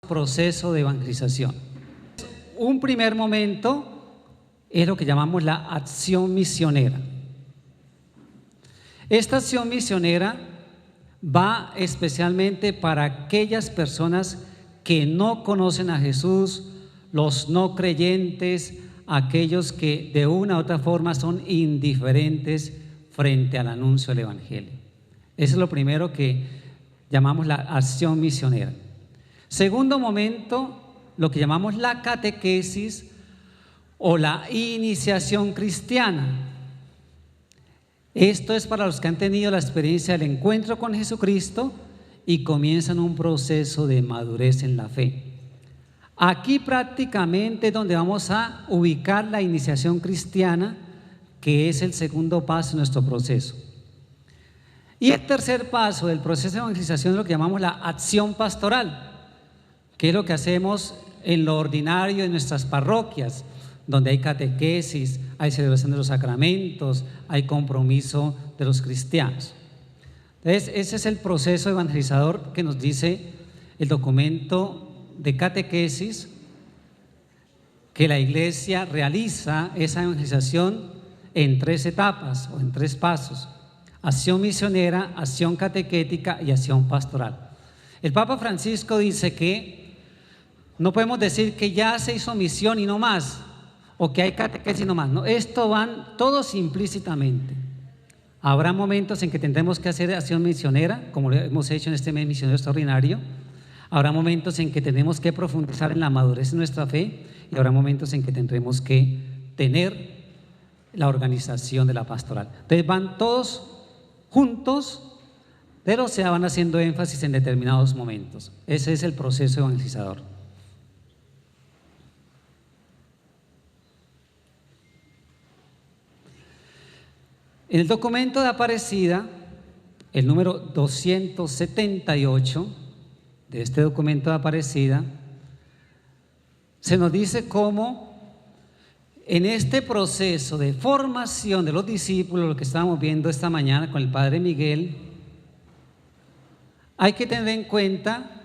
proceso de evangelización. Un primer momento es lo que llamamos la acción misionera. Esta acción misionera va especialmente para aquellas personas que no conocen a Jesús, los no creyentes, aquellos que de una u otra forma son indiferentes frente al anuncio del Evangelio. Eso es lo primero que llamamos la acción misionera. Segundo momento, lo que llamamos la catequesis o la iniciación cristiana. Esto es para los que han tenido la experiencia del encuentro con Jesucristo y comienzan un proceso de madurez en la fe. Aquí prácticamente es donde vamos a ubicar la iniciación cristiana, que es el segundo paso de nuestro proceso. Y el tercer paso del proceso de evangelización es lo que llamamos la acción pastoral, que es lo que hacemos en lo ordinario en nuestras parroquias, donde hay catequesis, hay celebración de los sacramentos, hay compromiso de los cristianos. Entonces, ese es el proceso evangelizador que nos dice el documento de catequesis, que la Iglesia realiza esa evangelización en 3 etapas o en 3 pasos: acción misionera, acción catequética y acción pastoral. El Papa Francisco dice que no podemos decir que ya se hizo misión y no más, o que hay catequesis y no más. No, esto van todos implícitamente. Habrá momentos en que tendremos que hacer acción misionera, como lo hemos hecho en este mes misionero extraordinario. Habrá momentos en que tenemos que profundizar en la madurez de nuestra fe, y habrá momentos en que tendremos que tener la organización de la pastoral. Entonces van todos juntos, pero se van haciendo énfasis en determinados momentos. Ese es el proceso evangelizador. En el documento de Aparecida, el número 278 de este documento de Aparecida, se nos dice cómo en este proceso de formación de los discípulos, lo que estábamos viendo esta mañana con el Padre Miguel, hay que tener en cuenta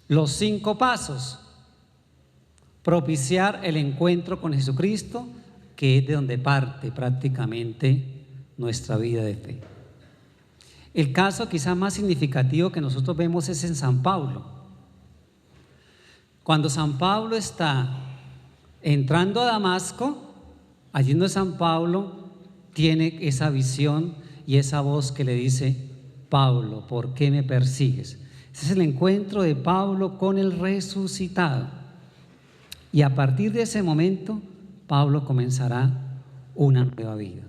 los 5 pasos. Propiciar el encuentro con Jesucristo, que es de donde parte prácticamente nuestra vida de fe. El caso quizá más significativo que nosotros vemos es en San Pablo. Cuando San Pablo está entrando a Damasco, allí donde San Pablo tiene esa visión y esa voz que le dice: Pablo, ¿por qué me persigues? Ese es el encuentro de Pablo con el resucitado. Y a partir de ese momento, Pablo comenzará una nueva vida.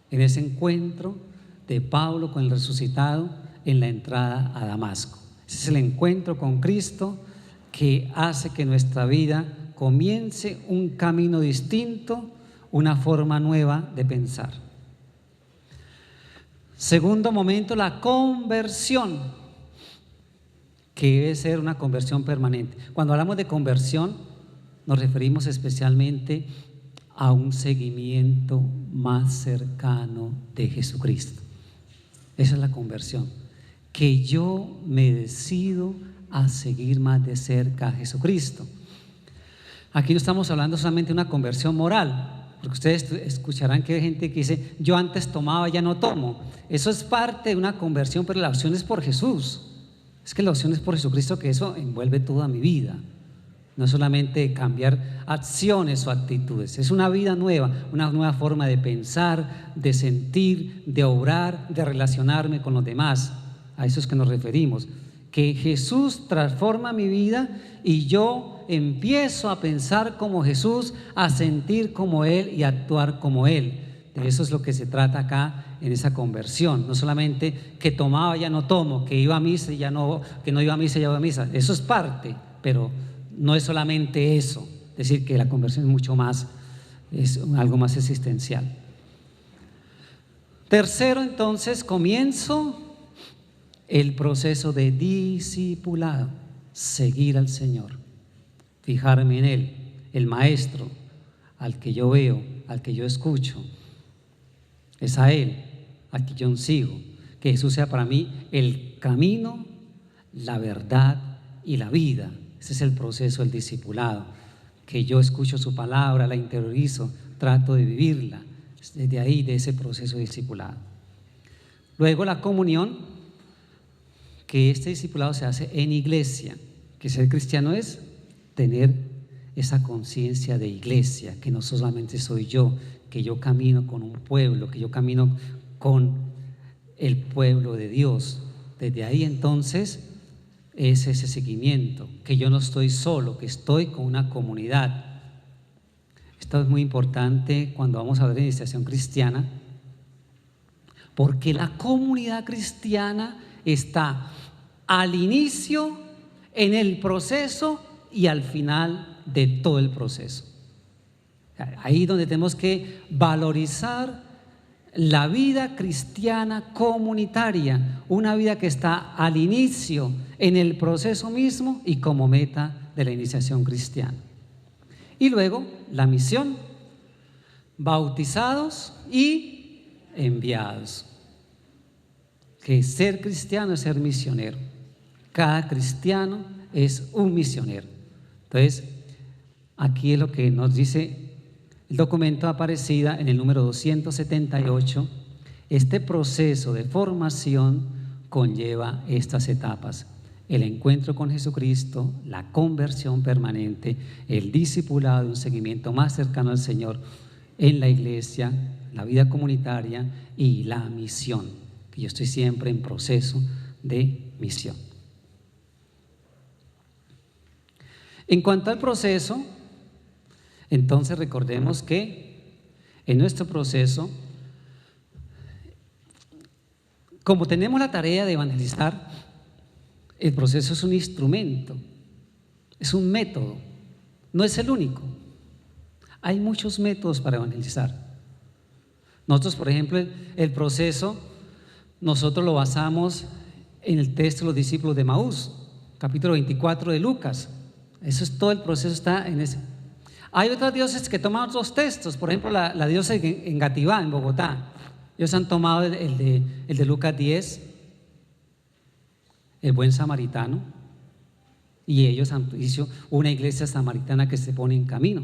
En ese encuentro de Pablo con el resucitado en la entrada a Damasco. Ese es el encuentro con Cristo que hace que nuestra vida comience un camino distinto, una forma nueva de pensar. Segundo momento, la conversión, que debe ser una conversión permanente. Cuando hablamos de conversión, nos referimos especialmente a un seguimiento más cercano de Jesucristo. Esa es la conversión, que yo me decido a seguir más de cerca a Jesucristo. Aquí no estamos hablando solamente de una conversión moral, porque ustedes escucharán que hay gente que dice: yo antes tomaba, ya no tomo. Eso es parte de una conversión, pero la opción es por Jesús. Es que la opción es por Jesucristo, que eso envuelve toda mi vida. No es solamente cambiar acciones o actitudes, es una vida nueva, una nueva forma de pensar, de sentir, de obrar, de relacionarme con los demás. A eso es que nos referimos, que Jesús transforma mi vida y yo empiezo a pensar como Jesús, a sentir como Él y a actuar como Él. De eso es lo que se trata acá en esa conversión. No solamente que tomaba, ya no tomo, que iba a misa y ya no, que no iba a misa y ya iba a misa. Eso es parte, pero no es solamente eso. Es decir, que la conversión es mucho más, es algo más existencial. Tercero, entonces, comienzo el proceso de discipulado, seguir al Señor, fijarme en Él, el Maestro, al que yo veo, al que yo escucho. Es a Él, a quien yo sigo. Que Jesús sea para mí el camino, la verdad y la vida. Ese es el proceso del discipulado, que yo escucho su palabra, la interiorizo, trato de vivirla, desde ahí, de ese proceso de discipulado. Luego la comunión, que este discipulado se hace en iglesia, que ser cristiano es tener esa conciencia de iglesia, que no solamente soy yo, que yo camino con un pueblo, que yo camino con el pueblo de Dios. Desde ahí entonces es ese seguimiento, que yo no estoy solo, que estoy con una comunidad. Esto es muy importante cuando vamos a hablar de iniciación cristiana, porque la comunidad cristiana está al inicio, en el proceso y al final de todo el proceso. Ahí donde tenemos que valorizar la vida cristiana comunitaria, una vida que está al inicio, en el proceso mismo y como meta de la iniciación cristiana. Y luego la misión, bautizados y enviados. Que ser cristiano es ser misionero. Cada cristiano es un misionero. Entonces, aquí es lo que nos dice el documento Aparecida en el número 278. Este proceso de formación conlleva estas etapas: el encuentro con Jesucristo, la conversión permanente, el discipulado, un seguimiento más cercano al Señor en la iglesia, la vida comunitaria y la misión, que yo estoy siempre en proceso de misión. En cuanto al proceso, entonces recordemos que en nuestro proceso, como tenemos la tarea de evangelizar, el proceso es un instrumento, es un método, no es el único. Hay muchos métodos para evangelizar. Nosotros, por ejemplo, el proceso, nosotros lo basamos en el texto de los discípulos de Emaús, capítulo 24 de Lucas. Eso es todo, el proceso está en ese. Hay otras diócesis que toman otros textos, por ejemplo la diócesis en Gativá, en Bogotá. Ellos han tomado el de Lucas 10, el buen samaritano, y ellos han hecho una iglesia samaritana que se pone en camino.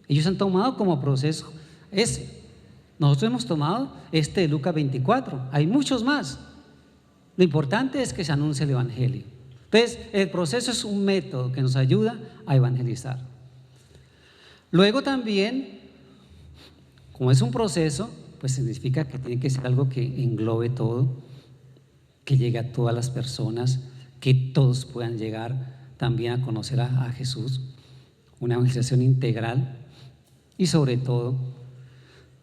Ellos han tomado como proceso ese. Nosotros hemos tomado este de Lucas 24, hay muchos más. Lo importante es que se anuncie el evangelio. Entonces, el proceso es un método que nos ayuda a evangelizar. Luego también, como es un proceso, pues significa que tiene que ser algo que englobe todo, que llegue a todas las personas, que todos puedan llegar también a conocer a Jesús, una evangelización integral y sobre todo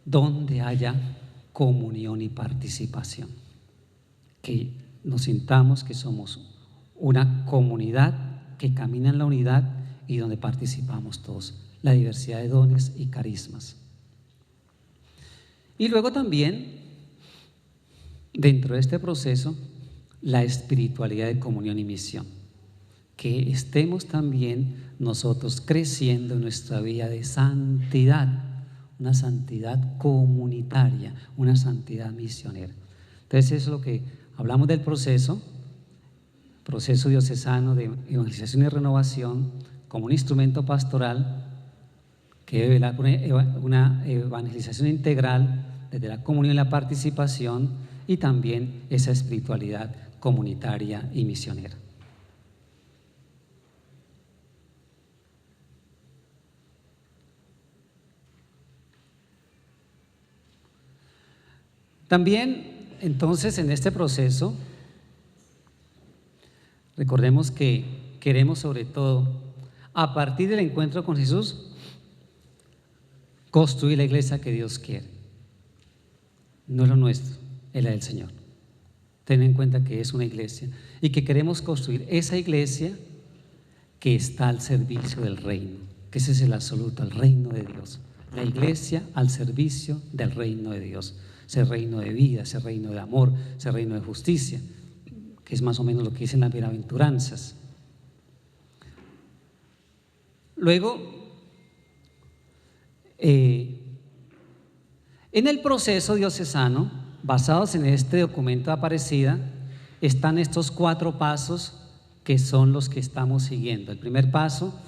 donde haya comunión y participación, que nos sintamos que somos una comunidad que camina en la unidad y donde participamos todos, la diversidad de dones y carismas. Y luego también, dentro de este proceso, la espiritualidad de comunión y misión, que estemos también nosotros creciendo en nuestra vida de santidad, una santidad comunitaria, una santidad misionera. Entonces, eso es lo que hablamos del proceso diocesano de evangelización y renovación como un instrumento pastoral que debe velar por una evangelización integral desde la comunión y la participación, y también esa espiritualidad comunitaria y misionera. También, entonces, en este proceso, recordemos que queremos sobre todo, a partir del encuentro con Jesús, construir la iglesia que Dios quiere. No es lo nuestro, es la del Señor. Ten en cuenta que es una iglesia y que queremos construir esa iglesia que está al servicio del reino, que ese es el absoluto, el reino de Dios. La iglesia al servicio del reino de Dios, ese reino de vida, ese reino de amor, ese reino de justicia, que es más o menos lo que dicen las bienaventuranzas. Luego, en el proceso diocesano, basados en este documento de Aparecida, están estos 4 pasos que son los que estamos siguiendo. El primer paso,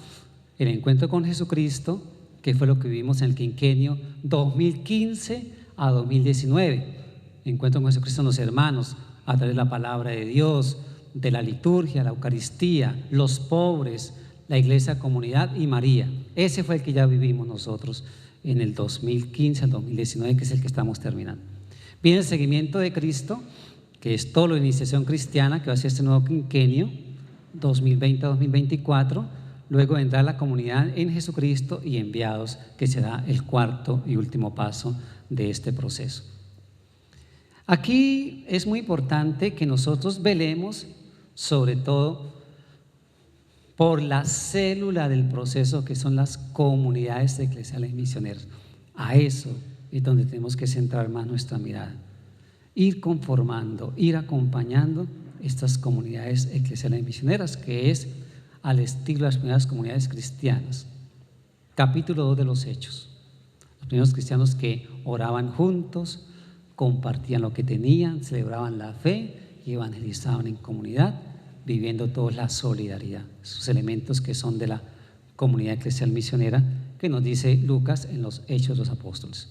el encuentro con Jesucristo, que fue lo que vivimos en el quinquenio 2015 a 2019. Encuentro con Jesucristo en los hermanos, a través de la palabra de Dios, de la liturgia, la Eucaristía, los pobres, la iglesia comunidad y María. Ese fue el que ya vivimos nosotros en el 2015 al 2019, que es el que estamos terminando. Viene el seguimiento de Cristo, que es todo lo de iniciación cristiana, que va a ser este nuevo quinquenio 2020 a 2024. Luego vendrá la comunidad en Jesucristo y enviados, que será el cuarto y último paso de este proceso. Aquí es muy importante que nosotros velemos sobre todo por la célula del proceso, que son las comunidades eclesiales misioneras. A eso es donde tenemos que centrar más nuestra mirada. Ir conformando, ir acompañando estas comunidades eclesiales misioneras, que es al estilo de las primeras comunidades cristianas. Capítulo 2 de los Hechos. Los primeros cristianos que oraban juntos, compartían lo que tenían, celebraban la fe y evangelizaban en comunidad, viviendo toda la solidaridad. Esos elementos que son de la comunidad eclesial misionera, que nos dice Lucas en los Hechos de los Apóstoles.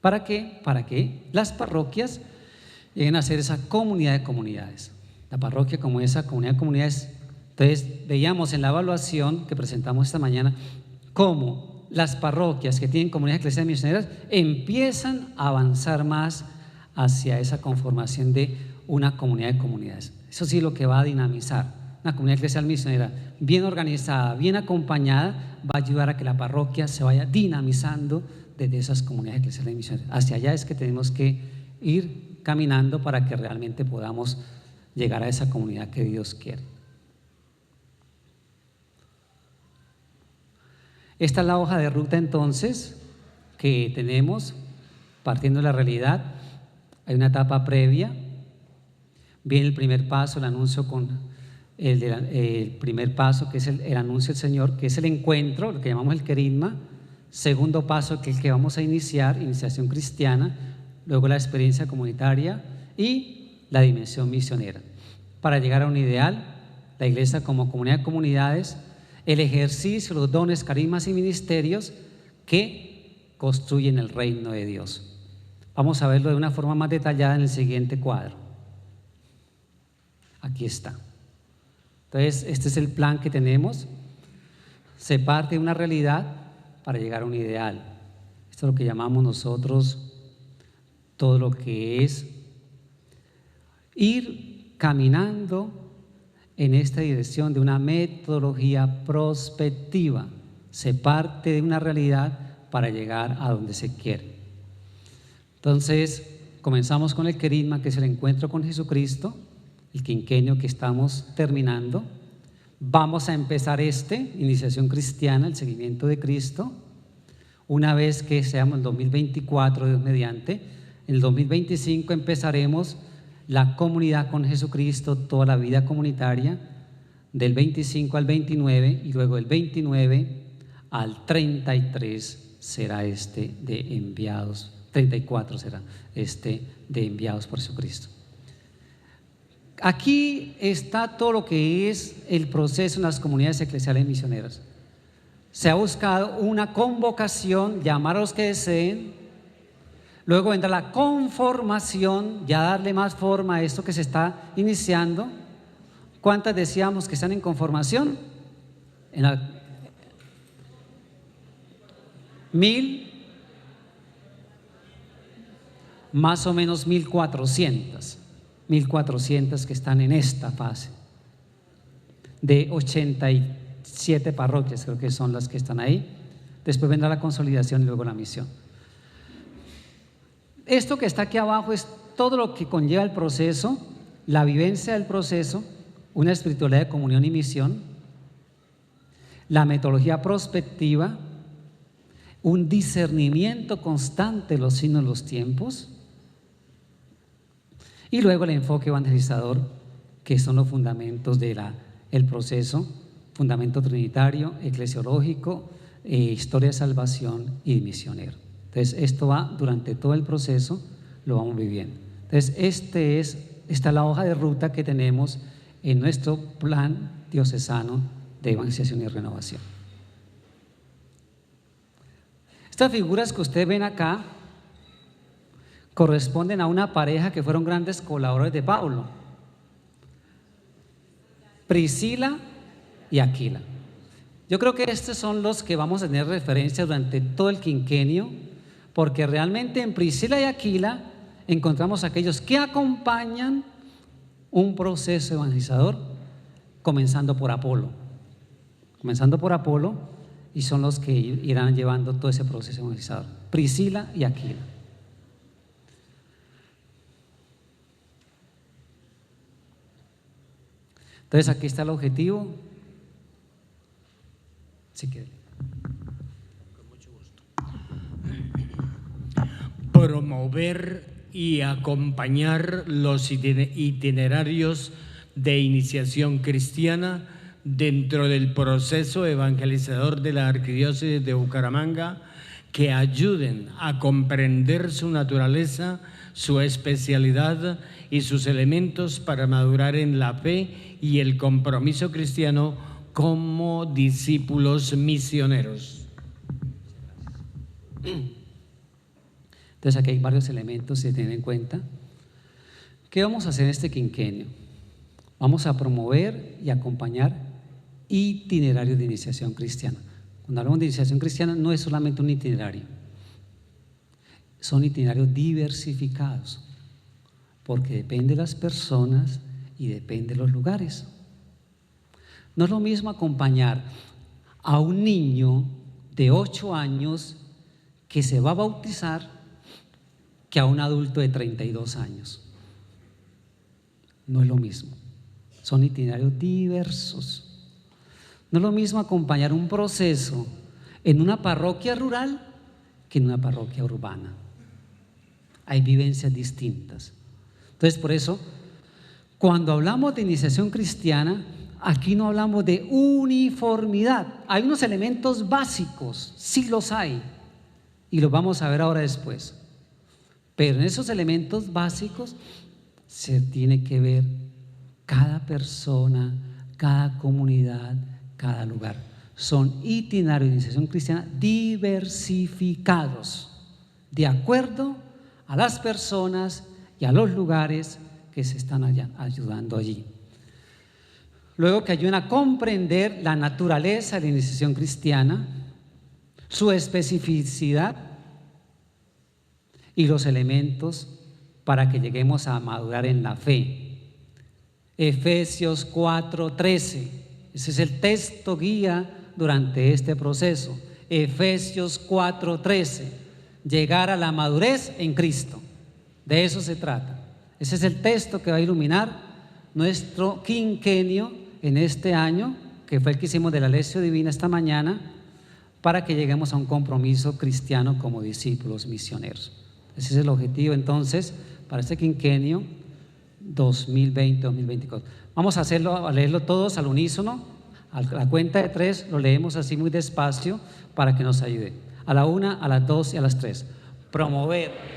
¿Para qué? Para que las parroquias lleguen a ser esa comunidad de comunidades. La parroquia como esa comunidad de comunidades. Entonces veíamos en la evaluación que presentamos esta mañana cómo las parroquias que tienen comunidades eclesiales misioneras empiezan a avanzar más hacia esa conformación de una comunidad de comunidades. Eso sí es lo que va a dinamizar. Una comunidad eclesial misionera bien organizada, bien acompañada, va a ayudar a que la parroquia se vaya dinamizando desde esas comunidades eclesiales misioneras. Hacia allá es que tenemos que ir caminando para que realmente podamos llegar a esa comunidad que Dios quiere. Esta es la hoja de ruta entonces que tenemos partiendo de la realidad. Hay una etapa previa, viene el primer paso, el anuncio con el primer paso, que es el anuncio del Señor, que es el encuentro, lo que llamamos el querigma. Segundo paso, que es el que vamos a iniciar, iniciación cristiana, luego la experiencia comunitaria y la dimensión misionera. Para llegar a un ideal, la iglesia como comunidad de comunidades, el ejercicio, los dones, carismas y ministerios que construyen el reino de Dios. Vamos a verlo de una forma más detallada en el siguiente cuadro. Aquí está. Entonces, este es el plan que tenemos. Se parte de una realidad para llegar a un ideal. Esto es lo que llamamos nosotros todo lo que es ir caminando en esta dirección de una metodología prospectiva. Se parte de una realidad para llegar a donde se quiere. Entonces, comenzamos con el querigma, que es el encuentro con Jesucristo, el quinquenio que estamos terminando. Vamos a empezar iniciación cristiana, el seguimiento de Cristo. Una vez que seamos el 2024, Dios mediante, en el 2025 empezaremos la comunidad con Jesucristo, toda la vida comunitaria, del 25 al 29 y luego del 29 al 33 será de enviados, 34 será de enviados por Jesucristo. Aquí está todo lo que es el proceso en las comunidades eclesiales misioneras. Se ha buscado una convocación, llamar a los que deseen. Luego vendrá la conformación, ya darle más forma a esto que se está iniciando. ¿Cuántas decíamos que están en conformación? Más o menos 1.400 que están en esta fase. De 87 parroquias creo que son las que están ahí. Después vendrá la consolidación y luego la misión. Esto que está aquí abajo es todo lo que conlleva el proceso, la vivencia del proceso, una espiritualidad de comunión y misión, la metodología prospectiva, un discernimiento constante de los signos de los tiempos y luego el enfoque evangelizador, que son los fundamentos del proceso, fundamento trinitario, eclesiológico, historia de salvación y misionero. Entonces, esto va durante todo el proceso, lo vamos viviendo. Entonces, esta es la hoja de ruta que tenemos en nuestro plan diocesano de evangelización y renovación. Estas figuras que ustedes ven acá corresponden a una pareja que fueron grandes colaboradores de Pablo, Priscila y Aquila. Yo creo que estos son los que vamos a tener referencia durante todo el quinquenio, porque realmente en Priscila y Aquila encontramos aquellos que acompañan un proceso evangelizador, comenzando por Apolo, y son los que irán llevando todo ese proceso evangelizador, Priscila y Aquila. Entonces aquí está el objetivo. Si quiere. Con mucho gusto. Promover y acompañar los itinerarios de iniciación cristiana dentro del proceso evangelizador de la Arquidiócesis de Bucaramanga, que ayuden a comprender su naturaleza, su especialidad y sus elementos para madurar en la fe y el compromiso cristiano como discípulos misioneros. Entonces aquí hay varios elementos que tener en cuenta. ¿Qué vamos a hacer en este quinquenio? Vamos a promover y acompañar itinerarios de iniciación cristiana. Cuando hablamos de iniciación cristiana no es solamente un itinerario, son itinerarios diversificados, porque depende de las personas y depende de los lugares. No es lo mismo acompañar a un niño de 8 años que se va a bautizar que a un adulto de 32 años. No es lo mismo, son itinerarios diversos. No es lo mismo acompañar un proceso en una parroquia rural que en una parroquia urbana. Hay vivencias distintas. Entonces, por eso, cuando hablamos de iniciación cristiana, aquí no hablamos de uniformidad. Hay unos elementos básicos, sí los hay, y los vamos a ver ahora después. Pero en esos elementos básicos se tiene que ver cada persona, cada comunidad, cada lugar. Son itinerarios de iniciación cristiana diversificados de acuerdo a las personas y a los lugares que se están ayudando allí. Luego, que ayuden a comprender la naturaleza de la iniciación cristiana, su especificidad y los elementos para que lleguemos a madurar en la fe. Efesios 4:13, ese es el texto guía durante este proceso. Efesios 4:13, llegar a la madurez en Cristo. De eso se trata. Ese es el texto que va a iluminar nuestro quinquenio en este año, que fue el que hicimos de la Lección Divina esta mañana, para que lleguemos a un compromiso cristiano como discípulos misioneros. Ese es el objetivo entonces para este quinquenio 2020-2024. Vamos a leerlo todos al unísono. A la cuenta de 3 lo leemos así muy despacio para que nos ayude. A la 1, a las 2 y a las 3. Promover.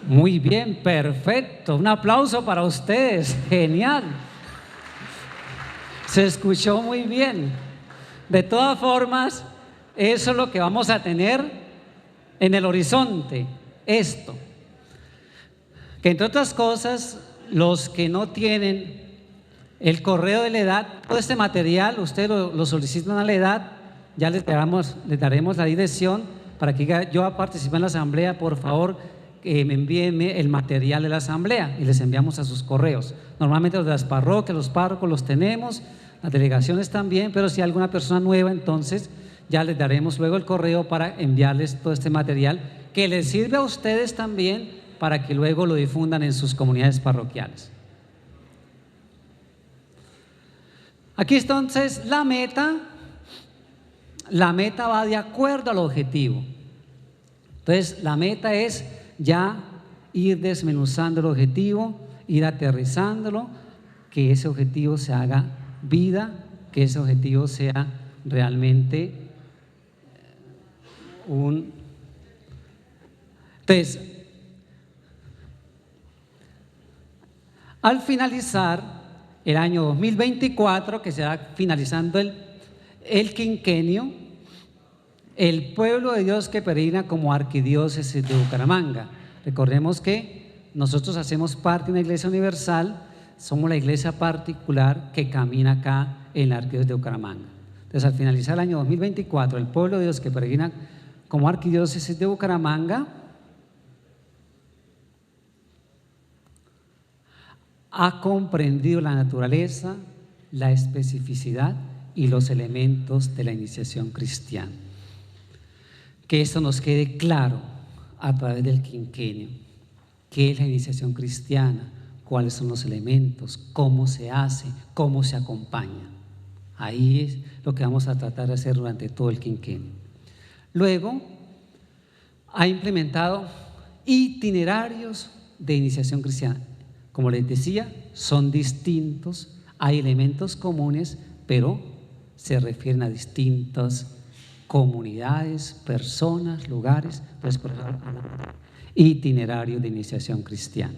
Muy bien, perfecto. Un aplauso para ustedes. Genial. Se escuchó muy bien. De todas formas, eso es lo que vamos a tener en el horizonte. Esto. Que entre otras cosas, los que no tienen el correo de la edad, todo este material, ustedes lo solicitan a la edad, ya les daremos la dirección para que diga: yo participé en la asamblea, por favor, me envíenme el material de la asamblea, y les enviamos a sus correos. Normalmente los de las parroquias, los párrocos los tenemos, las delegaciones también, pero si hay alguna persona nueva, entonces ya les daremos luego el correo para enviarles todo este material que les sirve a ustedes también para que luego lo difundan en sus comunidades parroquiales. Aquí entonces la meta va de acuerdo al objetivo. Entonces, la meta es ya ir desmenuzando el objetivo, ir aterrizándolo, que ese objetivo se haga vida, que ese objetivo sea realmente Entonces, al finalizar el año 2024, que se va finalizando el quinquenio, el pueblo de Dios que peregrina como arquidiócesis de Bucaramanga. Recordemos que nosotros hacemos parte de una iglesia universal, somos la iglesia particular que camina acá en la arquidiócesis de Bucaramanga. Entonces, al finalizar el año 2024, el pueblo de Dios que peregrina como arquidiócesis de Bucaramanga ha comprendido la naturaleza, la especificidad y los elementos de la iniciación cristiana. Que esto nos quede claro a través del quinquenio. ¿Qué es la iniciación cristiana? ¿Cuáles son los elementos? ¿Cómo se hace? ¿Cómo se acompaña? Ahí es lo que vamos a tratar de hacer durante todo el quinquenio. Luego, ha implementado itinerarios de iniciación cristiana. Como les decía, son distintos, hay elementos comunes, pero se refieren a distintas comunidades, personas, lugares. Entonces, por eso, itinerario de iniciación cristiana.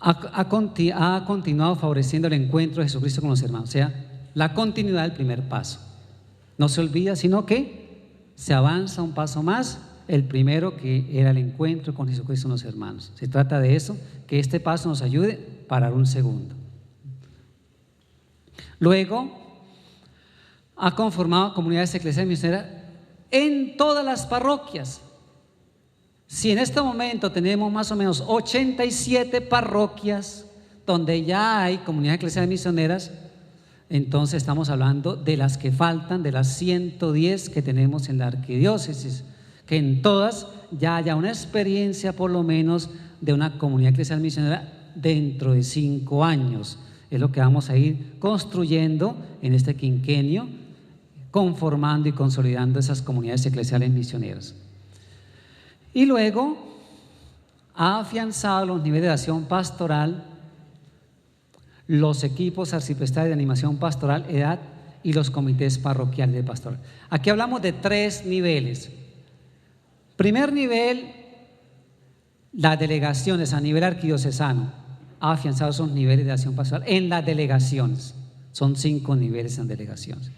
Ha continuado favoreciendo el encuentro de Jesucristo con los hermanos, o sea, la continuidad del primer paso. No se olvida, sino que se avanza un paso más, el primero que era el encuentro con Jesucristo con los hermanos. Se trata de eso, que este paso nos ayude para un segundo. Luego, ha conformado comunidades eclesiales misioneras en todas las parroquias. Si en este momento tenemos más o menos 87 parroquias donde ya hay comunidades eclesiales misioneras, entonces estamos hablando de las que faltan, de las 110 que tenemos en la arquidiócesis, que en todas ya haya una experiencia por lo menos de una comunidad eclesial misionera dentro de 5 años. Es lo que vamos a ir construyendo en este quinquenio, conformando y consolidando esas comunidades eclesiales misioneras. Y luego ha afianzado los niveles de acción pastoral, los equipos arciprestales de animación pastoral, edad y los comités parroquiales de pastoral. Aquí hablamos de 3 niveles. Primer nivel, las delegaciones a nivel arquidiocesano. Ha afianzado esos niveles de acción pastoral en las delegaciones. Son 5 niveles en delegaciones.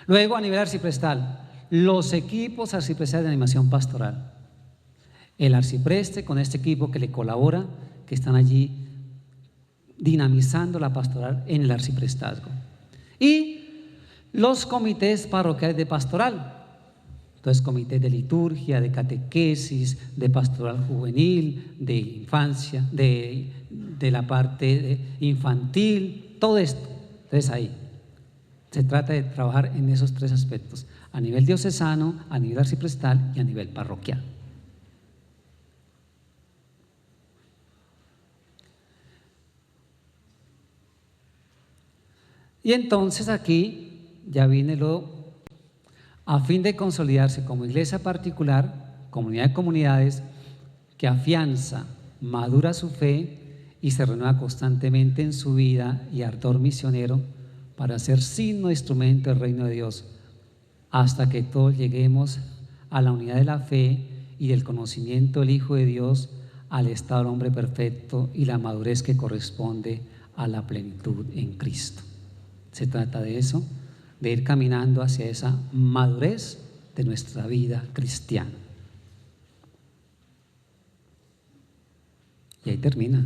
Luego, a nivel arciprestal, los equipos arciprestales de animación pastoral. El arcipreste con este equipo que le colabora, que están allí dinamizando la pastoral en el arciprestazgo. Y los comités parroquiales de pastoral. Entonces, comités de liturgia, de catequesis, de pastoral juvenil, de infancia, de la parte infantil, todo esto. Entonces, ahí se trata de trabajar en esos 3 aspectos: a nivel diocesano, a nivel arciprestal y a nivel parroquial. Y entonces aquí ya viene a fin de consolidarse como iglesia particular, comunidad de comunidades, que afianza, madura su fe y se renueva constantemente en su vida y ardor misionero para ser signo e instrumento del reino de Dios, hasta que todos lleguemos a la unidad de la fe y del conocimiento del Hijo de Dios, al estado del hombre perfecto y la madurez que corresponde a la plenitud en Cristo. Se trata de eso, de ir caminando hacia esa madurez de nuestra vida cristiana. Y ahí termina.